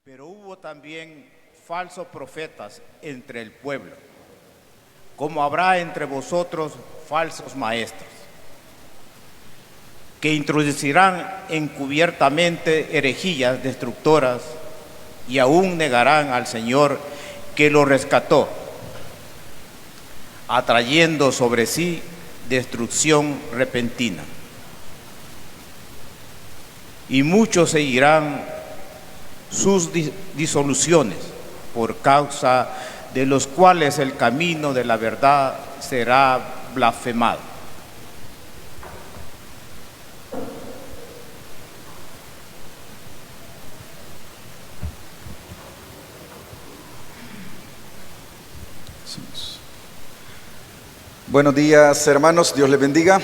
Pero hubo también falsos profetas entre el pueblo, como habrá entre vosotros falsos maestros, que introducirán encubiertamente herejías destructoras y aún negarán al Señor que lo rescató, atrayendo sobre sí destrucción repentina. Y muchos seguirán sus disoluciones, por causa de los cuales el camino de la verdad será blasfemado. Buenos días, hermanos, Dios les bendiga.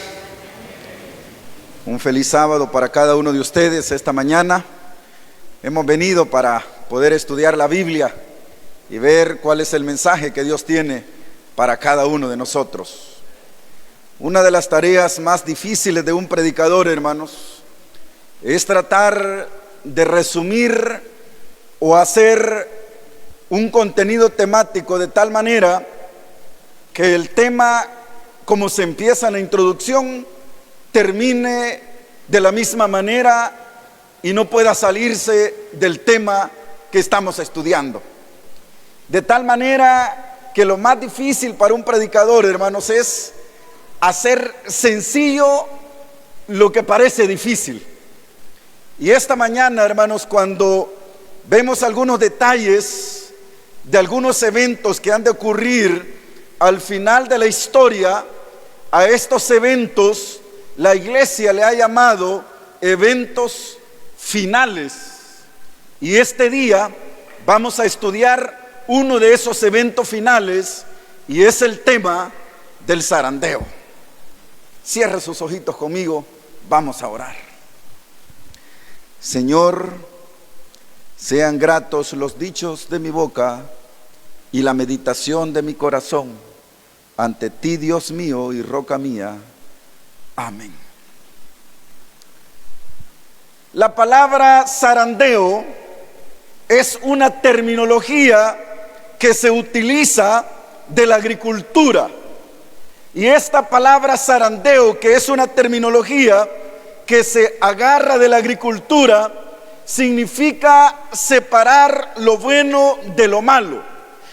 Un feliz sábado para cada uno de ustedes esta mañana. Hemos venido para poder estudiar la Biblia y ver cuál es el mensaje que Dios tiene para cada uno de nosotros. Una de las tareas más difíciles de un predicador, hermanos, es tratar de resumir o hacer un contenido temático de tal manera que el tema, como se empieza en la introducción, termine de la misma manera y no pueda salirse del tema que estamos estudiando. De tal manera que lo más difícil para un predicador, hermanos, es hacer sencillo lo que parece difícil. Y esta mañana, hermanos, cuando vemos algunos detalles de algunos eventos que han de ocurrir al final de la historia, a estos eventos la iglesia le ha llamado eventos finales. Y este día vamos a estudiar uno de esos eventos finales, y es el tema del zarandeo. Cierre sus ojitos conmigo, vamos a orar. Señor, sean gratos los dichos de mi boca y la meditación de mi corazón ante ti, Dios mío y roca mía. Amén. La palabra zarandeo es una terminología que se utiliza de la agricultura. Y esta palabra zarandeo, que es una terminología que se agarra de la agricultura, significa separar lo bueno de lo malo.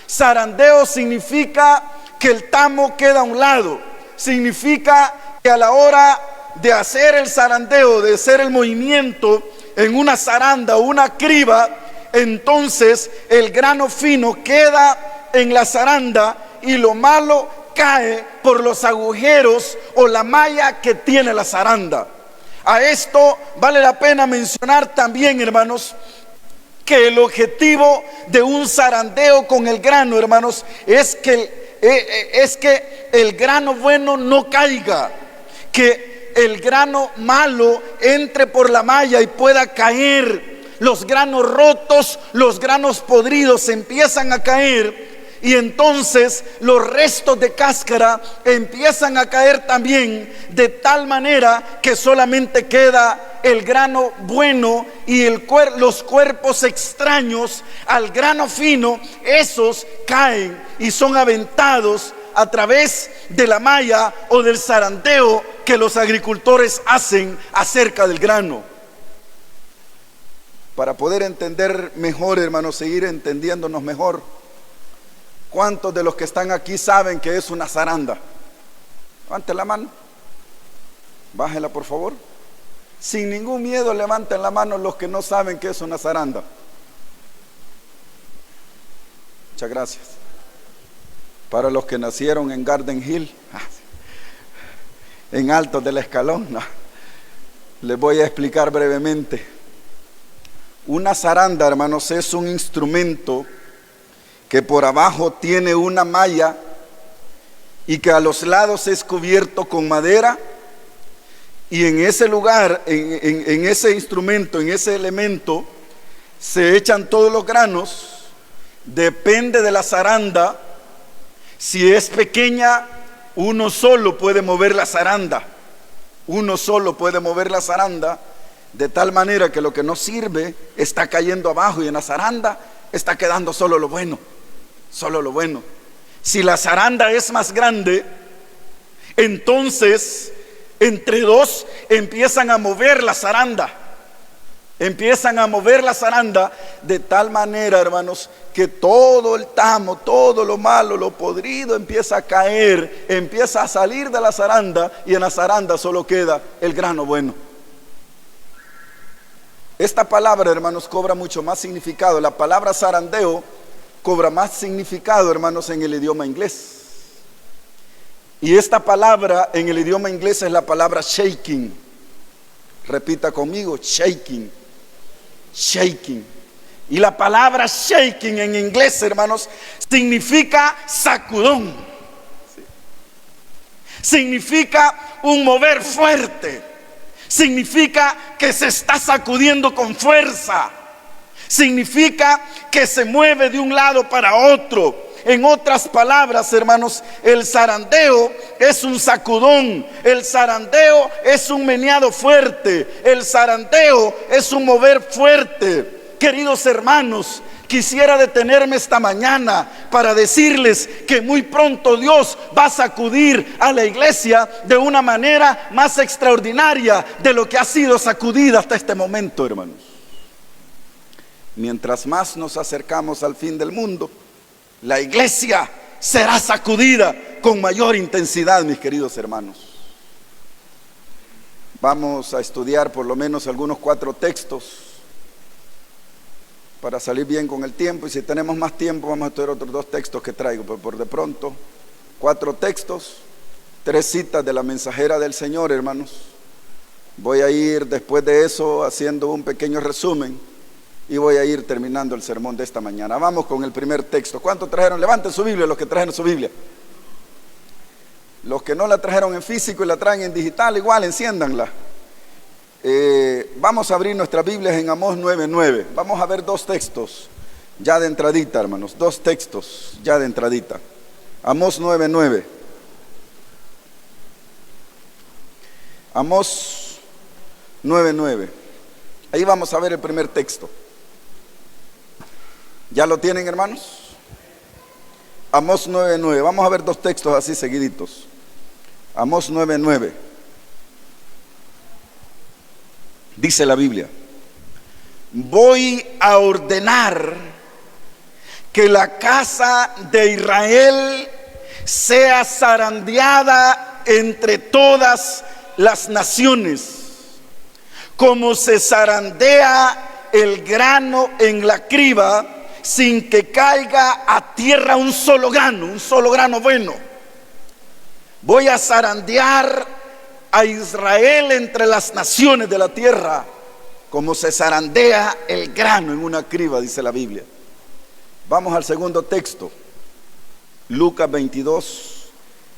Zarandeo significa que el tamo queda a un lado. Significa que a la hora de hacer el zarandeo, de hacer el movimiento en una zaranda o una criba, entonces el grano fino queda en la zaranda y lo malo cae por los agujeros o la malla que tiene la zaranda. A esto vale la pena mencionar también, hermanos, que el objetivo de un zarandeo con el grano, hermanos, es que el grano bueno no caiga, que el grano malo entre por la malla y pueda caer. Los granos rotos, los granos podridos empiezan a caer, y entonces los restos de cáscara empiezan a caer también, de tal manera que solamente queda el grano bueno, y los cuerpos extraños al grano fino, esos caen y son aventados a través de la malla o del zarandeo que los agricultores hacen acerca del grano. Para poder entender mejor, hermanos, seguir entendiéndonos mejor, ¿cuántos de los que están aquí saben que es una zaranda? Levanten la mano. Bájela, por favor. Sin ningún miedo, levanten la mano los que no saben que es una zaranda. Muchas gracias. Para los que nacieron en Garden Hill, en Altos del Escalón, les voy a explicar brevemente. Una zaranda, hermanos, es un instrumento que por abajo tiene una malla y que a los lados es cubierto con madera, y en ese lugar, en ese instrumento, en ese elemento, se echan todos los granos. Depende de la zaranda. Si es pequeña, uno solo puede mover la zaranda. Uno solo puede mover la zaranda. De tal manera que lo que no sirve está cayendo abajo y en la zaranda está quedando solo lo bueno. Solo lo bueno. Si la zaranda es más grande, entonces entre dos empiezan a mover la zaranda. Empiezan a mover la zaranda de tal manera, hermanos, que todo el tamo, todo lo malo, lo podrido empieza a caer, empieza a salir de la zaranda, y en la zaranda solo queda el grano bueno. Esta palabra, hermanos, cobra mucho más significado. La palabra zarandeo cobra más significado, hermanos, en el idioma inglés. Y esta palabra en el idioma inglés es la palabra shaking. Repita conmigo, shaking. Shaking. Y la palabra shaking en inglés, hermanos, significa sacudón. Significa un mover fuerte. Significa que se está sacudiendo con fuerza. Significa que se mueve de un lado para otro. En otras palabras, hermanos, el zarandeo es un sacudón. El zarandeo es un meneado fuerte. El zarandeo es un mover fuerte. Queridos hermanos, quisiera detenerme esta mañana para decirles que muy pronto Dios va a sacudir a la iglesia de una manera más extraordinaria de lo que ha sido sacudida hasta este momento, hermanos. Mientras más nos acercamos al fin del mundo, la iglesia será sacudida con mayor intensidad, mis queridos hermanos. Vamos a estudiar por lo menos algunos 4 textos para salir bien con el tiempo, y si tenemos más tiempo vamos a estudiar otros 2 textos que traigo, pero por de pronto 4 textos, 3 citas de la mensajera del Señor, hermanos. Voy a ir después de eso haciendo un pequeño resumen y voy a ir terminando el sermón de esta mañana. Vamos con el primer texto. ¿Cuántos trajeron? Levanten su Biblia los que trajeron su Biblia. Los que no la trajeron en físico y la traen en digital, igual enciéndanla. Vamos a abrir nuestras Biblias en Amós 9:9. Vamos a ver 2 textos ya de entradita, hermanos. 2 textos ya de entradita. Amós 9:9. Amós 9:9. Ahí vamos a ver el primer texto. ¿Ya lo tienen, hermanos? Amós 9:9. Vamos a ver 2 textos así seguiditos. Amós 9:9. Dice la Biblia: voy a ordenar que la casa de Israel sea zarandeada entre todas las naciones, como se zarandea el grano en la criba, sin que caiga a tierra un solo grano bueno. Voy a zarandear a Israel entre las naciones de la tierra, como se zarandea el grano en una criba, dice la Biblia. Vamos al segundo texto, Lucas 22,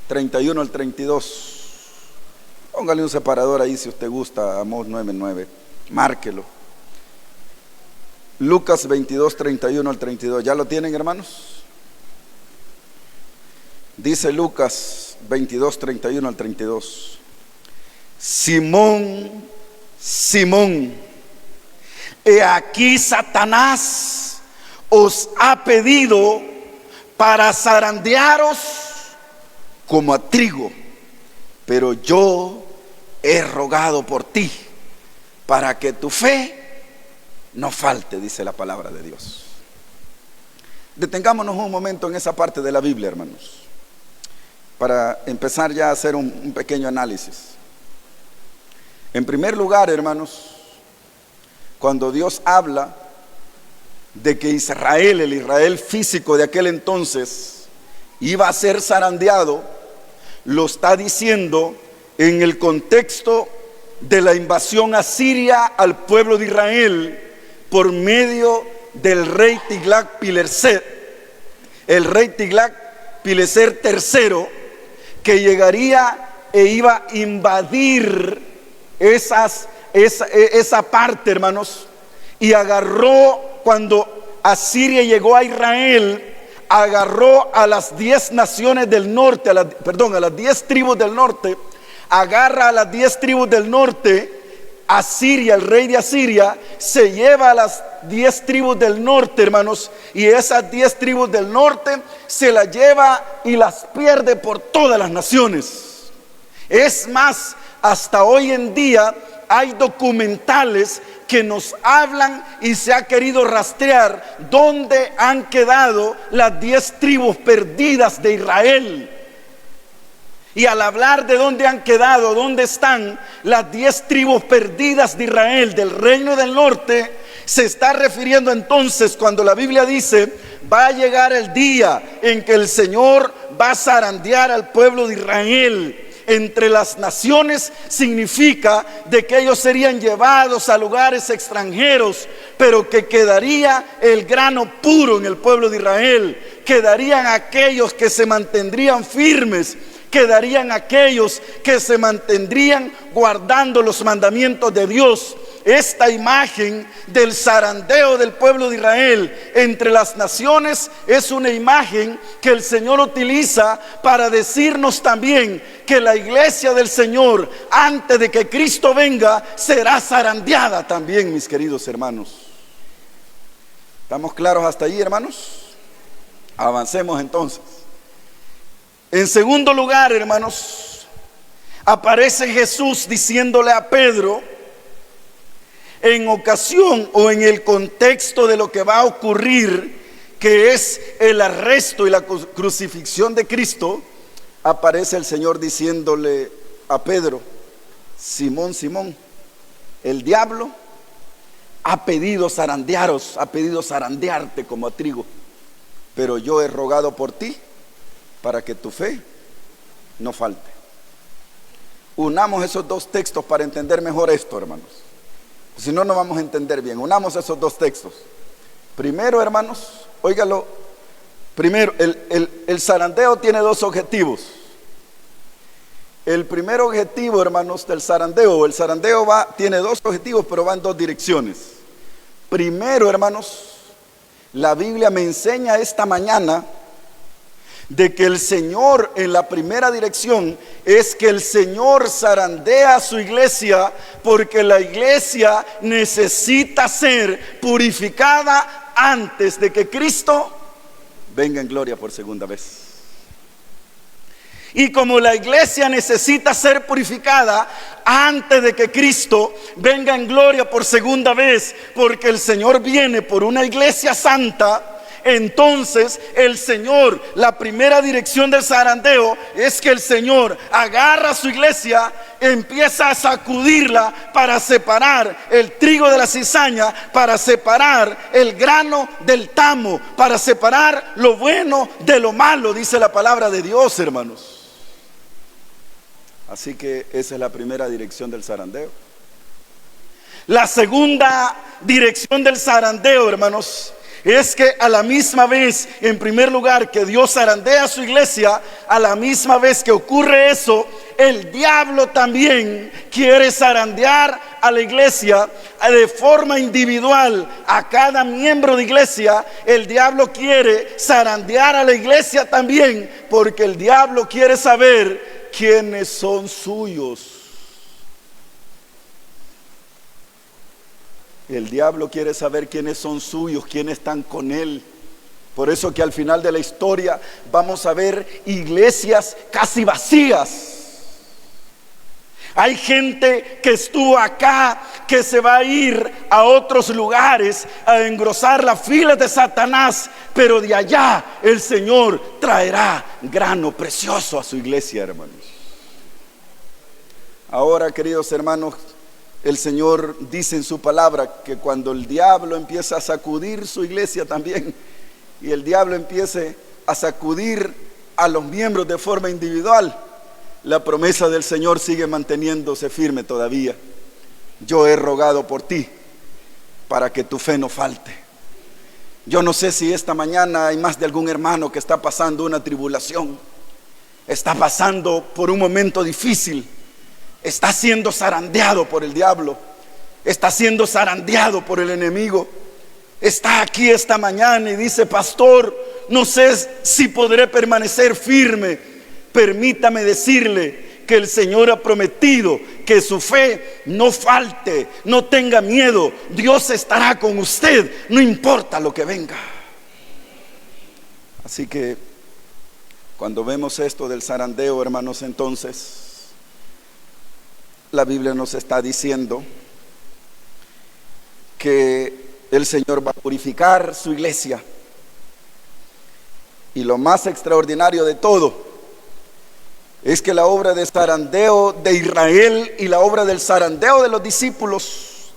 31 al 32. Póngale un separador ahí si usted gusta, Amós 9:9, márquelo. Lucas 22, 31 al 32. ¿Ya lo tienen, hermanos? Dice Lucas 22, 31 al 32. Simón, Simón, he aquí Satanás os ha pedido para zarandearos como a trigo, pero yo he rogado por ti para que tu fe no falte, dice la palabra de Dios. Detengámonos un momento en esa parte de la Biblia, hermanos, para empezar ya a hacer un pequeño análisis. En primer lugar, hermanos, cuando Dios habla de que Israel, el Israel físico de aquel entonces, iba a ser zarandeado, lo está diciendo en el contexto de la invasión asiria al pueblo de Israel por medio del rey Tiglat-Pileser, el rey Tiglat-Pileser III, que llegaría e iba a invadir esa parte, hermanos, y agarró, cuando Asiria llegó a Israel, agarró a las 10 naciones del norte, a las 10 tribus del norte, agarra a las 10 tribus del norte, Asiria, el rey de Asiria, se lleva a las 10 tribus del norte, hermanos, y esas 10 tribus del norte se las lleva y las pierde por todas las naciones. Es más, hasta hoy en día hay documentales que nos hablan y se ha querido rastrear dónde han quedado las 10 tribus perdidas de Israel. Y al hablar de dónde han quedado, dónde están las 10 tribus perdidas de Israel, del reino del norte, se está refiriendo entonces cuando la Biblia dice: va a llegar el día en que el Señor va a zarandear al pueblo de Israel entre las naciones. Significa de que ellos serían llevados a lugares extranjeros, pero que quedaría el grano puro en el pueblo de Israel. Quedarían aquellos que se mantendrían firmes, quedarían aquellos que se mantendrían guardando los mandamientos de Dios. Esta imagen del zarandeo del pueblo de Israel entre las naciones es una imagen que el Señor utiliza para decirnos también que la iglesia del Señor, antes de que Cristo venga, será zarandeada también, mis queridos hermanos. ¿Estamos claros hasta allí, hermanos? Avancemos entonces. En segundo lugar, hermanos, aparece Jesús diciéndole a Pedro, en ocasión o en el contexto de lo que va a ocurrir, que es el arresto y la crucifixión de Cristo, aparece el Señor diciéndole a Pedro: Simón, Simón, el diablo ha pedido zarandearos, ha pedido zarandearte como a trigo, pero yo he rogado por ti para que tu fe no falte. Unamos esos dos textos para entender mejor esto, hermanos. Si no, no vamos a entender bien. Unamos esos dos textos. Primero, hermanos, óigalo. Primero, el zarandeo tiene dos objetivos. El primer objetivo, hermanos, del zarandeo, el zarandeo tiene dos objetivos, pero va en dos direcciones. Primero, hermanos, la Biblia me enseña esta mañana de que el Señor, en la primera dirección, es que el Señor zarandea a su iglesia porque la iglesia necesita ser purificada antes de que Cristo venga en gloria por segunda vez. Y como la iglesia necesita ser purificada antes de que Cristo venga en gloria por segunda vez, porque el Señor viene por una iglesia santa, entonces el Señor, la primera dirección del zarandeo es que el Señor agarra a su iglesia, empieza a sacudirla para separar el trigo de la cizaña, para separar el grano del tamo, para separar lo bueno de lo malo, dice la palabra de Dios, hermanos. Así que esa es la primera dirección del zarandeo. La segunda dirección del zarandeo, hermanos, es que a la misma vez, en primer lugar, que Dios zarandea a su iglesia, a la misma vez que ocurre eso, el diablo también quiere zarandear a la iglesia de forma individual. A cada miembro de iglesia, el diablo quiere zarandear a la iglesia también, porque el diablo quiere saber quiénes son suyos. El diablo quiere saber quiénes son suyos, quiénes están con él. Por eso que al final de la historia vamos a ver iglesias casi vacías. Hay gente que estuvo acá, que se va a ir a otros lugares a engrosar las filas de Satanás, pero de allá el Señor traerá grano precioso a su iglesia, hermanos. Ahora, queridos hermanos, el Señor dice en su palabra que cuando el diablo empieza a sacudir su iglesia también, y el diablo empiece a sacudir a los miembros de forma individual, la promesa del Señor sigue manteniéndose firme todavía. Yo he rogado por ti para que tu fe no falte. Yo no sé si esta mañana hay más de algún hermano que está pasando una tribulación, está pasando por un momento difícil, está siendo zarandeado por el diablo, está siendo zarandeado por el enemigo. Está aquí esta mañana y dice: pastor, no sé si podré permanecer firme. Permítame decirle que el Señor ha prometido que su fe no falte, no tenga miedo. Dios estará con usted, no importa lo que venga. Así que cuando vemos esto del zarandeo, hermanos, entonces la Biblia nos está diciendo que el Señor va a purificar su iglesia. Y lo más extraordinario de todo es que la obra de zarandeo de Israel y la obra del zarandeo de los discípulos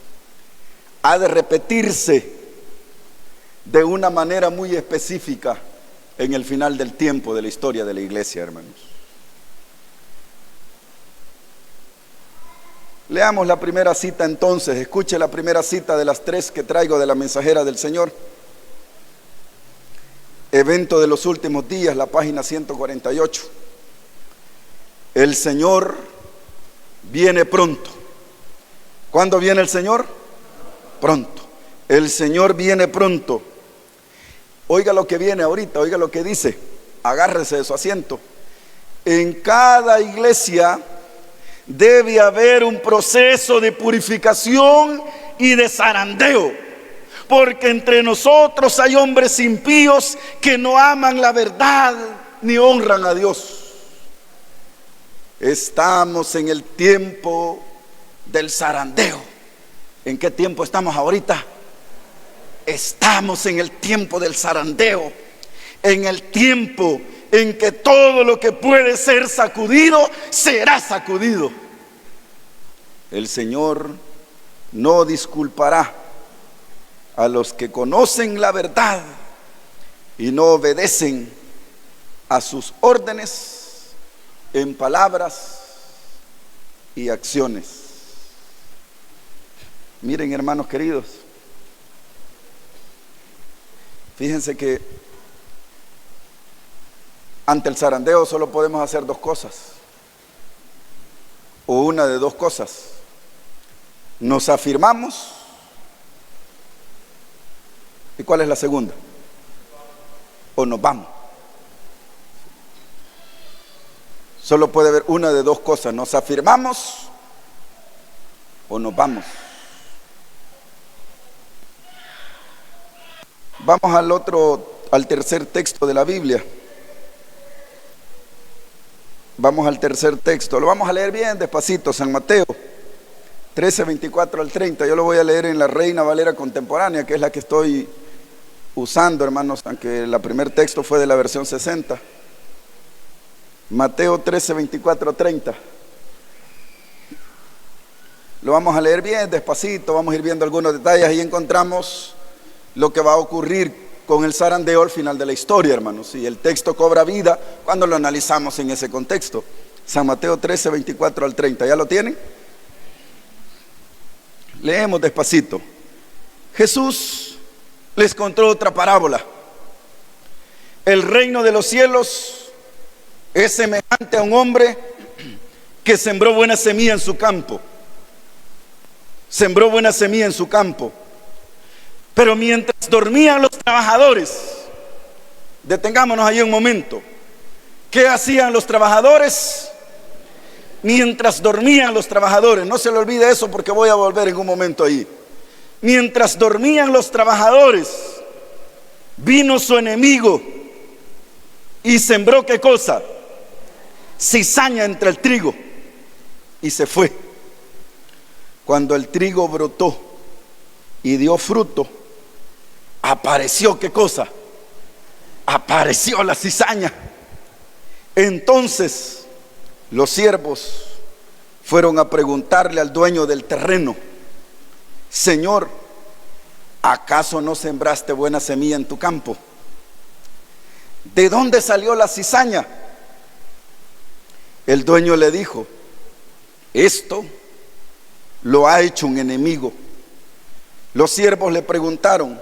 ha de repetirse de una manera muy específica en el final del tiempo de la historia de la iglesia, hermanos. Leamos la primera cita entonces. Escuche la primera cita de las 3 que traigo de la mensajera del Señor. Evento de los últimos días, la página 148. El Señor viene pronto. ¿Cuándo viene el Señor? Pronto. El Señor viene pronto. Oiga lo que viene ahorita, oiga lo que dice. Agárrese de su asiento. En cada iglesia debe haber un proceso de purificación y de zarandeo. Porque entre nosotros hay hombres impíos que no aman la verdad ni honran a Dios. Estamos en el tiempo del zarandeo. ¿En qué tiempo estamos ahorita? Estamos en el tiempo del zarandeo. En el tiempo en que todo lo que puede ser sacudido será sacudido. El Señor no disculpará a los que conocen la verdad y no obedecen a sus órdenes en palabras y acciones. Miren, hermanos queridos, fíjense que ante el zarandeo solo podemos hacer 2 cosas, o una de 2 cosas. Nos afirmamos. ¿Y cuál es la segunda? O nos vamos. Solo puede haber una de 2 cosas. Nos afirmamos o nos vamos. Vamos al tercer texto de la Biblia. Vamos al tercer texto. Lo vamos a leer bien despacito. San Mateo 13, 24 al 30. Yo lo voy a leer en la Reina Valera Contemporánea, que es la que estoy usando, hermanos, aunque el primer texto fue de la versión 60. Mateo 13, 24 al 30. Lo vamos a leer bien despacito. Vamos a ir viendo algunos detalles. Ahí encontramos lo que va a ocurrir con el zarandeo al final de la historia, hermanos. Y el texto cobra vida cuando lo analizamos en ese contexto. San Mateo 13, 24 al 30. ¿Ya lo tienen? Leemos despacito. Jesús les contó otra parábola. El reino de los cielos es semejante a un hombre que sembró buena semilla en su campo. Sembró buena semilla en su campo. Pero mientras dormían los trabajadores, detengámonos ahí un momento. ¿Qué hacían los trabajadores? Mientras dormían los trabajadores, no se le olvide eso porque voy a volver en un momento ahí. Mientras dormían los trabajadores, vino su enemigo y sembró ¿qué cosa? Cizaña entre el trigo y se fue. Cuando el trigo brotó y dio fruto, apareció ¿qué cosa? Apareció la cizaña. Entonces los siervos fueron a preguntarle al dueño del terreno: Señor, ¿acaso no sembraste buena semilla en tu campo? ¿De dónde salió la cizaña? El dueño le dijo: esto lo ha hecho un enemigo. Los siervos le preguntaron: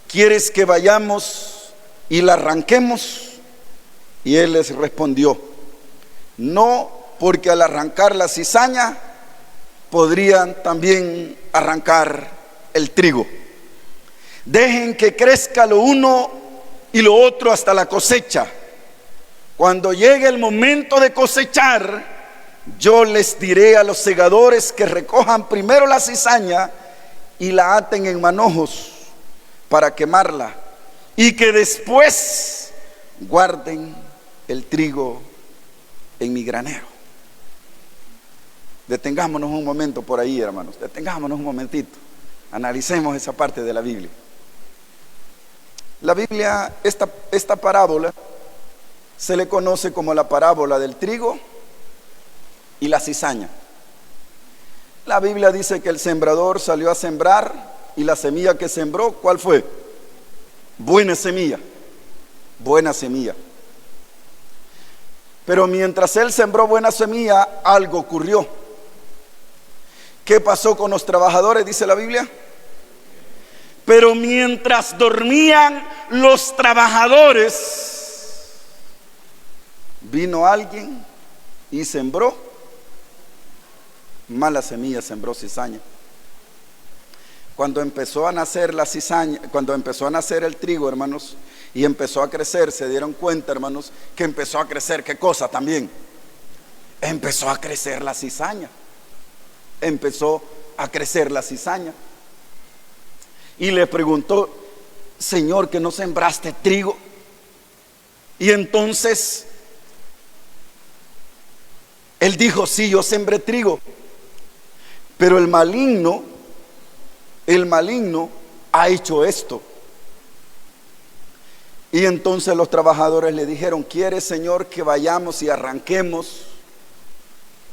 ¿quieres que vayamos y la arranquemos? Y él les respondió: no, porque al arrancar la cizaña podrían también arrancar el trigo. Dejen que crezca lo uno y lo otro hasta la cosecha. Cuando llegue el momento de cosechar, yo les diré a los segadores que recojan primero la cizaña y la aten en manojos para quemarla, y que después guarden el trigo en mi granero. Detengámonos un momento por ahí, hermanos. Detengámonos un momentito. Analicemos esa parte de la Biblia. La Biblia, esta parábola se le conoce como la parábola del trigo y la cizaña. La Biblia dice que el sembrador salió a sembrar y la semilla que sembró, ¿cuál fue? Buena semilla. Buena semilla. Pero mientras él sembró buena semilla, algo ocurrió. ¿Qué pasó con los trabajadores? Dice la Biblia. Pero mientras dormían los trabajadores, vino alguien y sembró mala semilla, sembró cizaña. Cuando empezó a nacer la cizaña, cuando empezó a nacer el trigo, hermanos, y empezó a crecer, se dieron cuenta, hermanos, que empezó a crecer, ¿qué cosa también? Empezó a crecer la cizaña. Empezó a crecer la cizaña. Y le preguntó: Señor, ¿que no sembraste trigo? Y entonces él dijo: sí, yo sembré trigo, pero el maligno ha hecho esto. Y entonces los trabajadores le dijeron: ¿quieres, Señor, que vayamos y arranquemos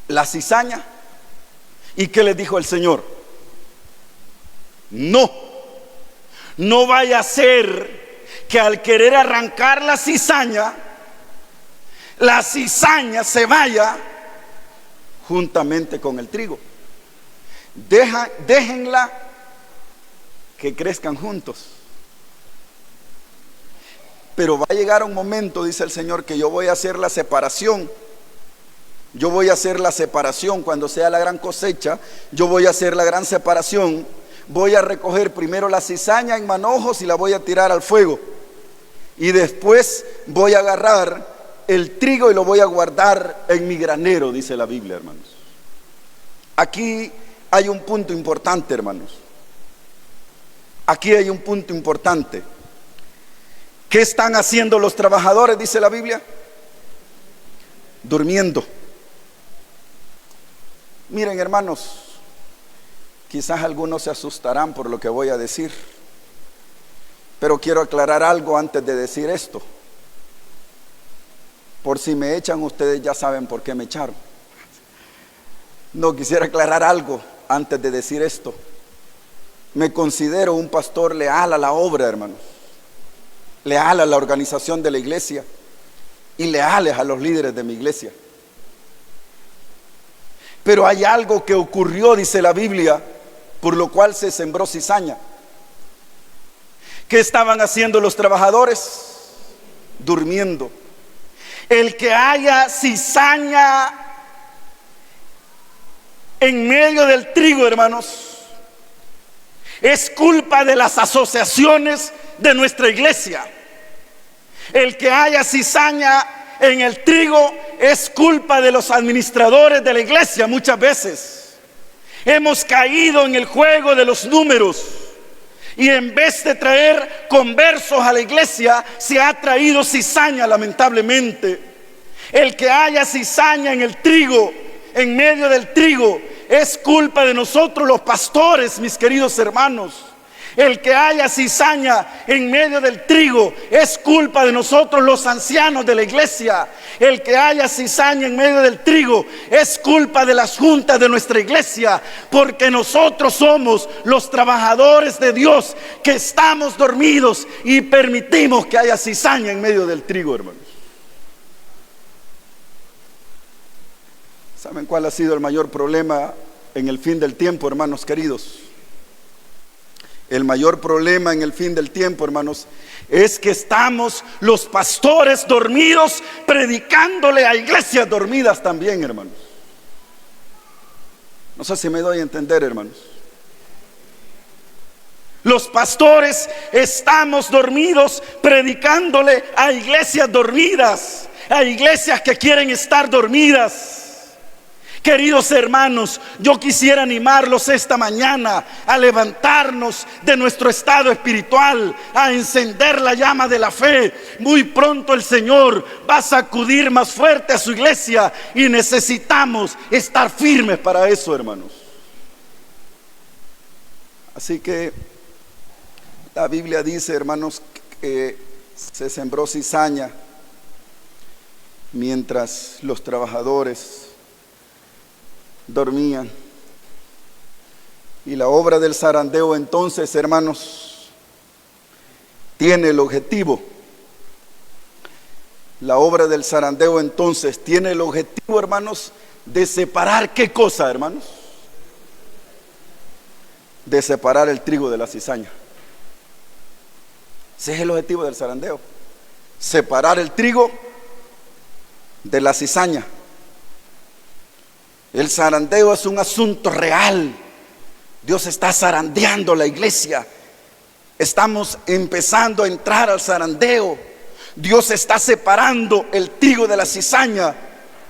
la cizaña? ¿Y qué le dijo el Señor? No vaya a ser que al querer arrancar la cizaña se vaya juntamente con el trigo. Déjenla que crezcan juntos. Pero va a llegar un momento, dice el Señor, que yo voy a hacer la separación. Yo voy a hacer la separación cuando sea la gran cosecha. Yo voy a hacer la gran separación. Voy a recoger primero la cizaña en manojos y la voy a tirar al fuego. Y después voy a agarrar el trigo y lo voy a guardar en mi granero, dice la Biblia, hermanos. Aquí hay un punto importante, hermanos. Aquí hay un punto importante. ¿Qué están haciendo los trabajadores? Dice la Biblia. Durmiendo. Miren, hermanos, quizás algunos se asustarán por lo que voy a decir, pero quiero aclarar algo antes de decir esto. Por si me echan, ustedes ya saben por qué me echaron. No, quisiera aclarar algo antes de decir esto. Me considero un pastor leal a la obra, hermanos, leal a la organización de la iglesia y leales a los líderes de mi iglesia. Pero hay algo que ocurrió, dice la Biblia, por lo cual se sembró cizaña. ¿Qué estaban haciendo los trabajadores? Durmiendo. El que haya cizaña en medio del trigo, hermanos, es culpa de las asociaciones de nuestra iglesia. El que haya cizaña en el trigo es culpa de los administradores de la iglesia. Muchas veces hemos caído en el juego de los números y en vez de traer conversos a la iglesia, se ha traído cizaña, lamentablemente. El que haya cizaña en el trigo, en medio del trigo, es culpa de nosotros los pastores, mis queridos hermanos. El que haya cizaña en medio del trigo es culpa de nosotros los ancianos de la iglesia. El que haya cizaña en medio del trigo es culpa de las juntas de nuestra iglesia, porque nosotros somos los trabajadores de Dios que estamos dormidos y permitimos que haya cizaña en medio del trigo, hermanos. ¿Saben cuál ha sido el mayor problema en el fin del tiempo, hermanos queridos? El mayor problema en el fin del tiempo, hermanos, es que estamos los pastores dormidos predicándole a iglesias dormidas también, hermanos. No sé si me doy a entender, hermanos. Los pastores estamos dormidos predicándole a iglesias dormidas, a iglesias que quieren estar dormidas. Queridos hermanos, yo quisiera animarlos esta mañana a levantarnos de nuestro estado espiritual, a encender la llama de la fe. Muy pronto el Señor va a sacudir más fuerte a su iglesia y necesitamos estar firmes para eso, hermanos. Así que la Biblia dice, hermanos, que se sembró cizaña mientras los trabajadores dormían. Y la obra del zarandeo entonces, hermanos, tiene el objetivo. La obra del zarandeo entonces tiene el objetivo, hermanos, de separar ¿qué cosa, hermanos? De separar el trigo de la cizaña. Ese es el objetivo del zarandeo: separar el trigo de la cizaña. El zarandeo es un asunto real. Dios está zarandeando la iglesia. Estamos empezando a entrar al zarandeo. Dios está separando el trigo de la cizaña,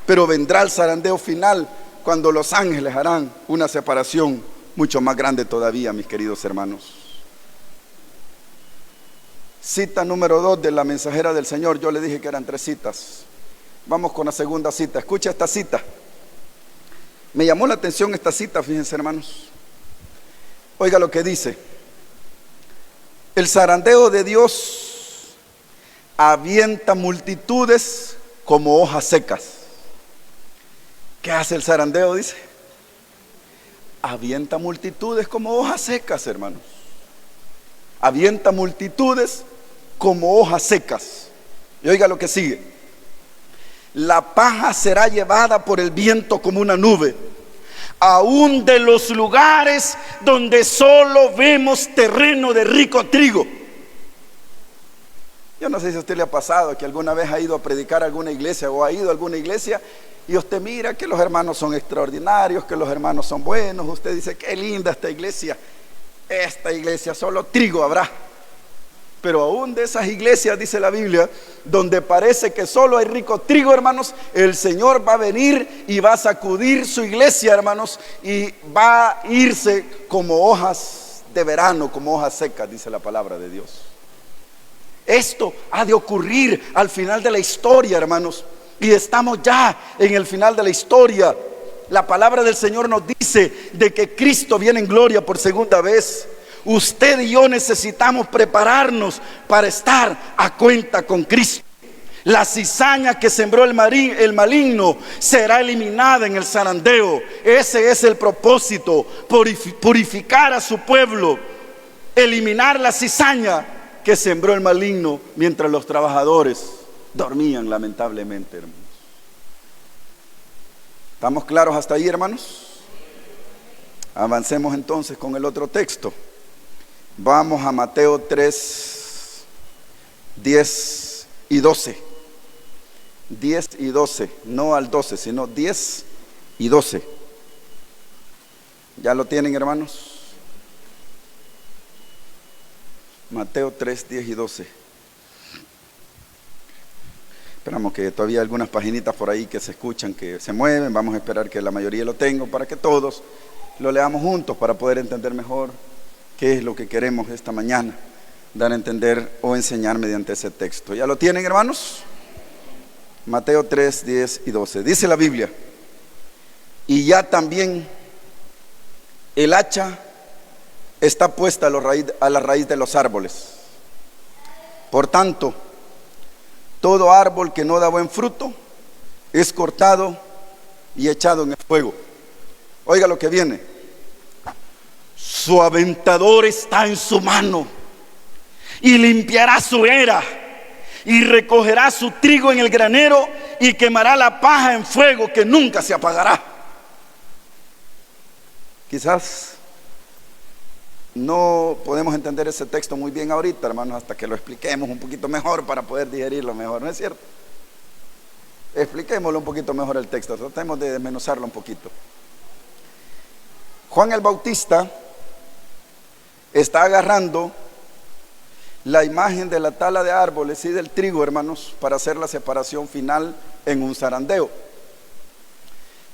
pero vendrá el zarandeo final cuando los ángeles harán una separación mucho más grande todavía, mis queridos hermanos. Cita número 2 de la mensajera del Señor. Yo le dije que eran 3 citas. Vamos con la segunda cita. Escucha esta cita. Me llamó la atención esta cita, fíjense, hermanos. Oiga lo que dice: el zarandeo de Dios avienta multitudes como hojas secas. ¿Qué hace el zarandeo? Dice: avienta multitudes como hojas secas, hermanos. Avienta multitudes como hojas secas. Y oiga lo que sigue: la paja será llevada por el viento como una nube, aún de los lugares donde solo vemos terreno de rico trigo. Yo no sé si a usted le ha pasado que alguna vez ha ido a predicar a alguna iglesia o ha ido a alguna iglesia y usted mira que los hermanos son extraordinarios, que los hermanos son buenos. Usted dice: qué linda esta iglesia solo trigo habrá. Pero aún de esas iglesias, dice la Biblia, donde parece que solo hay rico trigo, hermanos, el Señor va a venir y va a sacudir su iglesia, hermanos, y va a irse como hojas de verano, como hojas secas, dice la palabra de Dios. Esto ha de ocurrir al final de la historia, hermanos, y estamos ya en el final de la historia. La palabra del Señor nos dice de que Cristo viene en gloria por segunda vez. Usted y yo necesitamos prepararnos para estar a cuenta con Cristo. La cizaña que sembró el maligno será eliminada en el zarandeo. Ese es el propósito: purificar a su pueblo, eliminar la cizaña que sembró el maligno mientras los trabajadores dormían, lamentablemente, hermanos. ¿Estamos claros hasta ahí, hermanos? Avancemos entonces con el otro texto. Vamos a Mateo 3, 10 y 12. 10 y 12, no al 12, sino 10 y 12. ¿Ya lo tienen, hermanos? Mateo 3, 10 y 12. Esperamos que todavía hay algunas paginitas por ahí que se escuchan, que se mueven. Vamos a esperar que la mayoría lo tenga para que todos lo leamos juntos, para poder entender mejor qué es lo que queremos esta mañana dar a entender o enseñar mediante ese texto. ¿Ya lo tienen, hermanos? Mateo 3, 10 y 12. Dice la Biblia: y ya también el hacha está puesta a la raíz de los árboles. Por tanto, todo árbol que no da buen fruto es cortado y echado en el fuego. Oiga lo que viene: su aventador está en su mano y limpiará su era y recogerá su trigo en el granero y quemará la paja en fuego que nunca se apagará. Quizás no podemos entender ese texto muy bien ahorita, hermanos, hasta que lo expliquemos un poquito mejor para poder digerirlo mejor, ¿no es cierto? Expliquémoslo un poquito mejor el texto, tratemos de desmenuzarlo un poquito. Juan el Bautista está agarrando la imagen de la tala de árboles y del trigo, hermanos, para hacer la separación final en un zarandeo.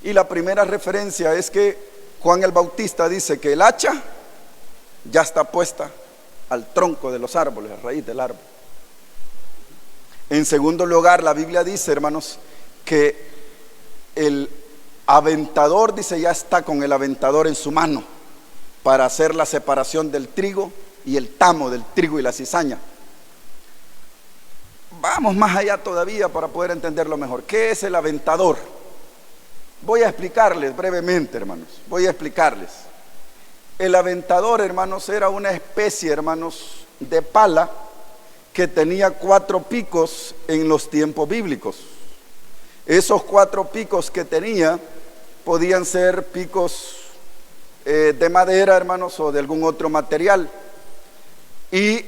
Y la primera referencia es que Juan el Bautista dice que el hacha ya está puesta al tronco de los árboles, a raíz del árbol. En segundo lugar, la Biblia dice, hermanos, que el aventador, dice, ya está con el aventador en su mano para hacer la separación del trigo y el tamo, del trigo y la cizaña. Vamos más allá todavía para poder entenderlo mejor. ¿Qué es el aventador? Voy a explicarles brevemente, hermanos. Voy a explicarles. El aventador, hermanos, era una especie, hermanos, de pala que tenía 4 picos en los tiempos bíblicos. Esos 4 picos que tenía podían ser picos de madera, hermanos, o de algún otro material. Y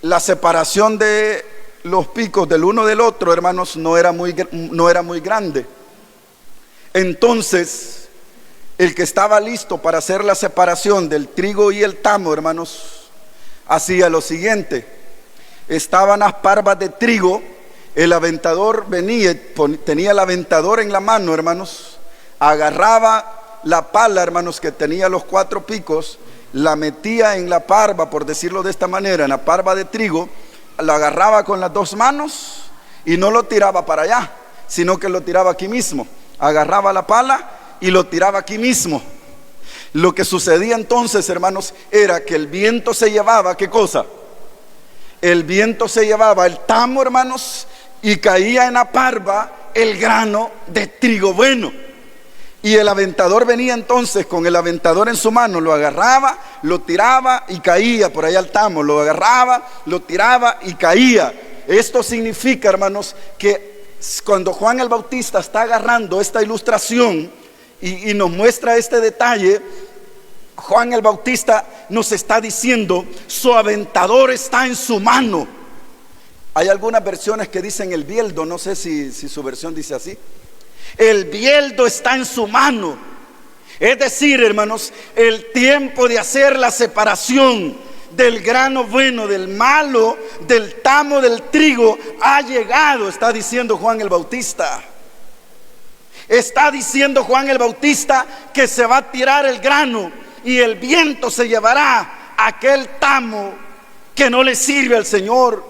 la separación de los picos del uno del otro, hermanos, no era muy grande. Entonces, el que estaba listo para hacer la separación del trigo y el tamo, hermanos, hacía lo siguiente: estaban las parvas de trigo, el aventador venía, tenía el aventador en la mano, hermanos, agarraba la pala, hermanos, que tenía los 4 picos, la metía en la parva, por decirlo de esta manera, en la parva de trigo, la agarraba con las 2 manos y no lo tiraba para allá, sino que lo tiraba aquí mismo. Agarraba la pala y lo tiraba aquí mismo. Lo que sucedía entonces, hermanos, era que el viento se llevaba, ¿qué cosa? El viento se llevaba el tamo, hermanos, y caía en la parva el grano de trigo bueno. Y el aventador venía entonces con el aventador en su mano, lo agarraba, lo tiraba y caía por allá el tamo, lo agarraba, lo tiraba y caía. Esto significa, hermanos, que cuando Juan el Bautista está agarrando esta ilustración y nos muestra este detalle, Juan el Bautista nos está diciendo: su aventador está en su mano. Hay algunas versiones que dicen el bieldo, no sé si su versión dice así. El bieldo está en su mano. Es decir, hermanos, el tiempo de hacer la separación del grano bueno, del malo, del tamo del trigo ha llegado, está diciendo Juan el Bautista. Está diciendo Juan el Bautista que se va a tirar el grano y el viento se llevará aquel tamo que no le sirve al Señor.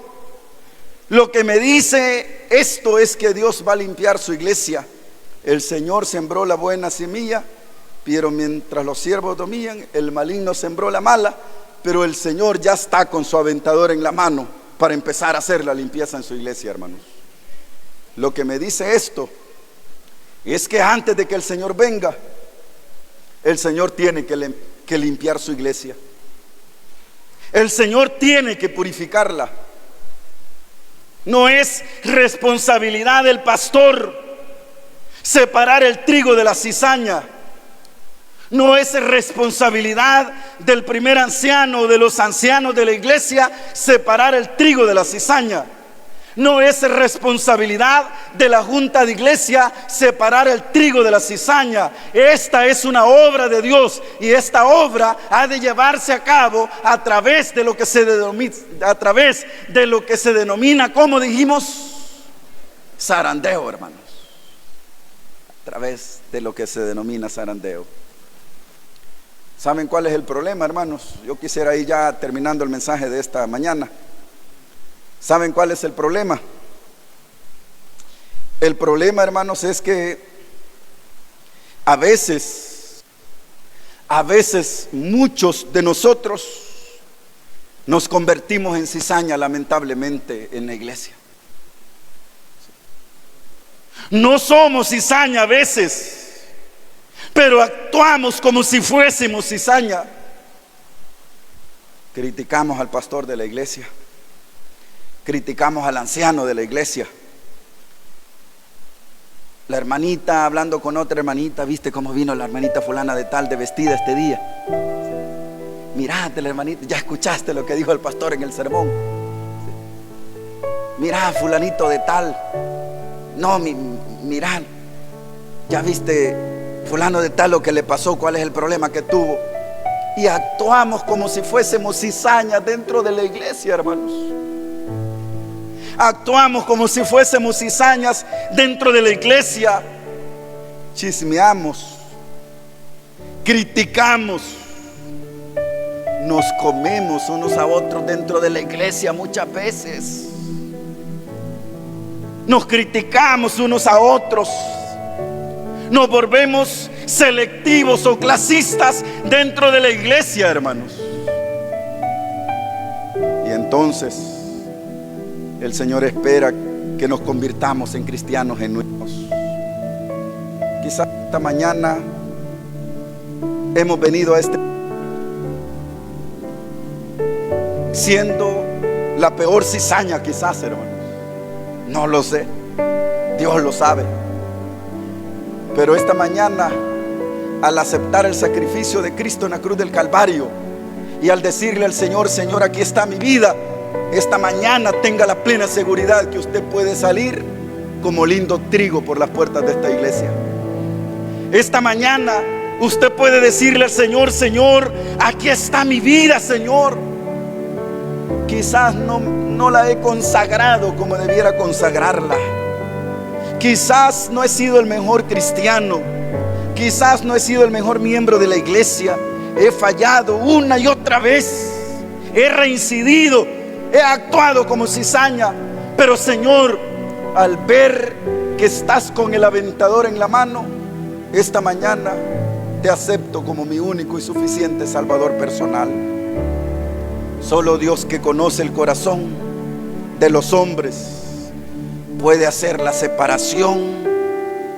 Lo que me dice esto es que Dios va a limpiar su iglesia. El Señor sembró la buena semilla, pero mientras los siervos dormían, el maligno sembró la mala. Pero el Señor ya está con su aventador en la mano para empezar a hacer la limpieza en su iglesia, hermanos. Lo que me dice esto es que antes de que el Señor venga, el Señor tiene que limpiar su iglesia. El Señor tiene que purificarla. No es responsabilidad del pastor separar el trigo de la cizaña. No es responsabilidad del primer anciano o de los ancianos de la iglesia separar el trigo de la cizaña. No es responsabilidad de la junta de iglesia separar el trigo de la cizaña. Esta es una obra de Dios y esta obra ha de llevarse a cabo a través de lo que se denomina, como dijimos, zarandeo, hermanos. A través de lo que se denomina zarandeo. ¿Saben cuál es el problema, hermanos? Yo quisiera ir ya terminando el mensaje de esta mañana. ¿Saben cuál es el problema? El problema, hermanos, es que a veces muchos de nosotros nos convertimos en cizaña, lamentablemente, en la iglesia. No somos cizaña a veces, pero actuamos como si fuésemos cizaña. Criticamos al pastor de la iglesia, criticamos al anciano de la iglesia. La hermanita hablando con otra hermanita, ¿viste cómo vino la hermanita fulana de tal de vestida este día? Mirate la hermanita, ya escuchaste lo que dijo el pastor en el sermón. Mirá, fulanito de tal. No, mirá, ya viste fulano de tal lo que le pasó, cuál es el problema que tuvo. Y actuamos como si fuésemos cizañas dentro de la iglesia, hermanos. Actuamos como si fuésemos cizañas dentro de la iglesia. chismeamos, criticamos, nos comemos unos a otros dentro de la iglesia muchas veces. Nos criticamos unos a otros, nos volvemos selectivos o clasistas dentro de la iglesia, hermanos. Y entonces el Señor espera que nos convirtamos en cristianos genuinos. Quizás esta mañana hemos venido a siendo la peor cizaña, quizás, hermanos. No lo sé, Dios lo sabe. Pero esta mañana, al aceptar el sacrificio de Cristo en la cruz del Calvario y al decirle al Señor: Señor, aquí está mi vida, esta mañana tenga la plena seguridad que usted puede salir como lindo trigo por las puertas de esta iglesia. Esta mañana usted puede decirle al Señor: Señor, aquí está mi vida, Señor. Quizás no la he consagrado como debiera consagrarla. Quizás no he sido el mejor cristiano. Quizás no he sido el mejor miembro de la iglesia. He fallado una y otra vez. He reincidido. He actuado como cizaña. Pero Señor, al ver que estás con el aventador en la mano, esta mañana te acepto como mi único y suficiente Salvador personal. Solo Dios, que conoce el corazón de los hombres, puede hacer la separación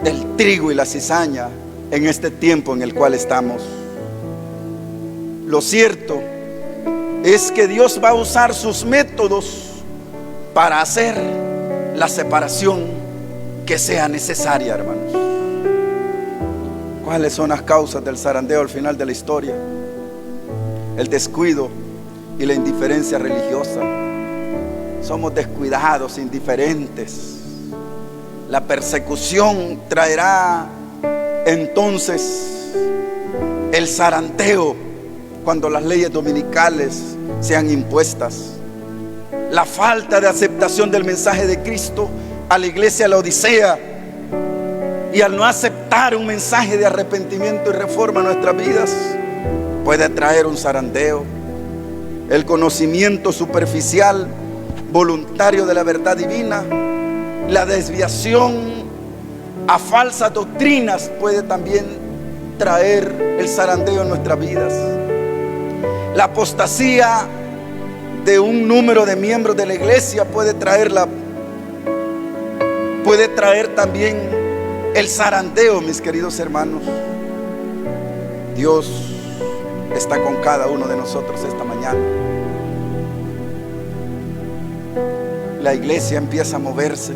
del trigo y la cizaña en este tiempo en el cual estamos. Lo cierto es que Dios va a usar sus métodos para hacer la separación que sea necesaria, hermanos. ¿Cuáles son las causas del zarandeo al final de la historia? El descuido y la indiferencia religiosa. Somos descuidados, indiferentes. La persecución traerá entonces el zarandeo cuando las leyes dominicales sean impuestas. La falta de aceptación del mensaje de Cristo a la iglesia de la Odisea, y al no aceptar un mensaje de arrepentimiento y reforma en nuestras vidas, puede traer un zarandeo. El conocimiento superficial, voluntario de la verdad divina, la desviación a falsas doctrinas puede también traer el zarandeo en nuestras vidas. La apostasía de un número de miembros de la iglesia puede traer también el zarandeo, mis queridos hermanos. Dios está con cada uno de nosotros esta mañana. La iglesia empieza a moverse,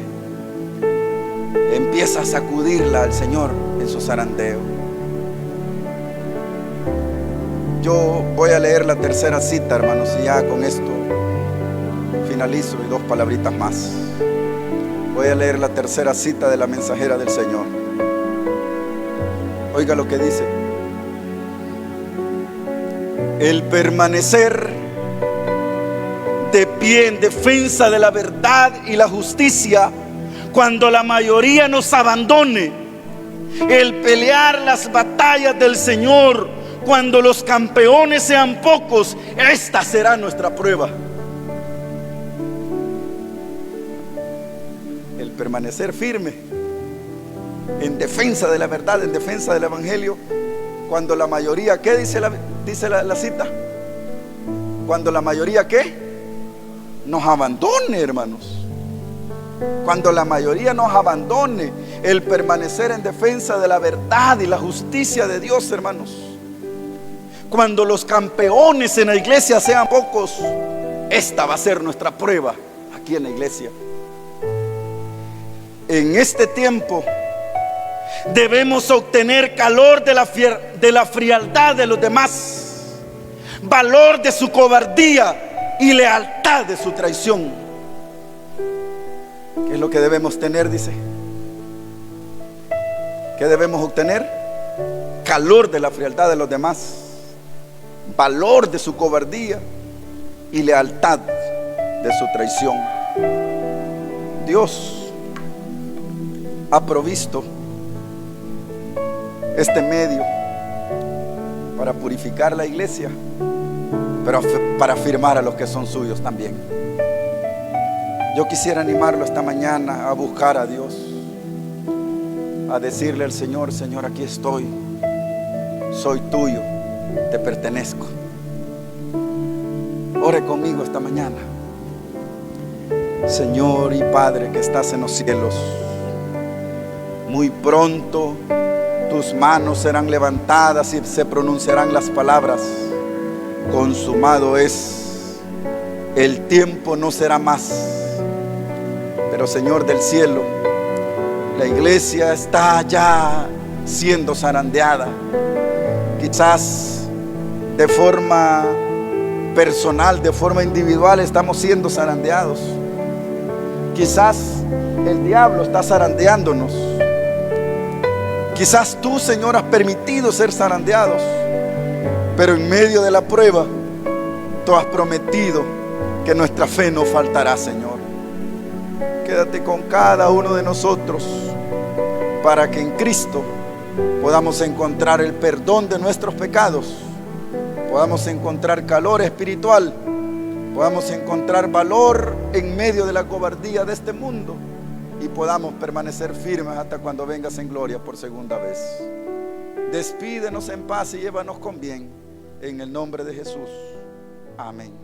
empieza a sacudirla al Señor en su zarandeo. Yo voy a leer la tercera cita, hermanos, y ya con esto finalizo, y dos palabritas más. Voy a leer la tercera cita de la mensajera del Señor. Oiga lo que dice: el permanecer de pie en defensa de la verdad y la justicia cuando la mayoría nos abandone, el pelear las batallas del Señor cuando los campeones sean pocos, esta será nuestra prueba. El permanecer firme en defensa de la verdad, en defensa del evangelio, cuando la mayoría, ¿qué dice la cita? Cuando la mayoría, ¿qué? Nos abandone, hermanos. Cuando la mayoría nos abandone, el permanecer en defensa de la verdad y la justicia de Dios, hermanos. Cuando los campeones en la iglesia sean pocos, esta va a ser nuestra prueba aquí en la iglesia. En este tiempo debemos obtener calor de la frialdad de los demás, valor de su cobardía y lealtad de su traición. ¿Qué es lo que debemos tener? Dice. ¿Qué debemos obtener? Calor de la frialdad de los demás, valor de su cobardía y lealtad de su traición. Dios ha provisto este medio para purificar la iglesia, pero para afirmar a los que son suyos también. Yo quisiera animarlo esta mañana a buscar a Dios, a decirle al Señor: Señor, aquí estoy, soy tuyo, te pertenezco. Ore conmigo esta mañana. Señor y Padre que estás en los cielos, muy pronto tus manos serán levantadas y se pronunciarán las palabras: consumado es. El tiempo no será más. Pero Señor del cielo, la iglesia está ya siendo zarandeada. Quizás de forma personal, de forma individual estamos siendo zarandeados. Quizás el diablo está zarandeándonos. Quizás tú, Señor, has permitido ser zarandeados, pero en medio de la prueba tú has prometido que nuestra fe no faltará, Señor. Quédate con cada uno de nosotros para que en Cristo podamos encontrar el perdón de nuestros pecados, podamos encontrar calor espiritual, podamos encontrar valor en medio de la cobardía de este mundo y podamos permanecer firmes hasta cuando vengas en gloria por segunda vez. Despídenos en paz y llévanos con bien, en el nombre de Jesús. Amén.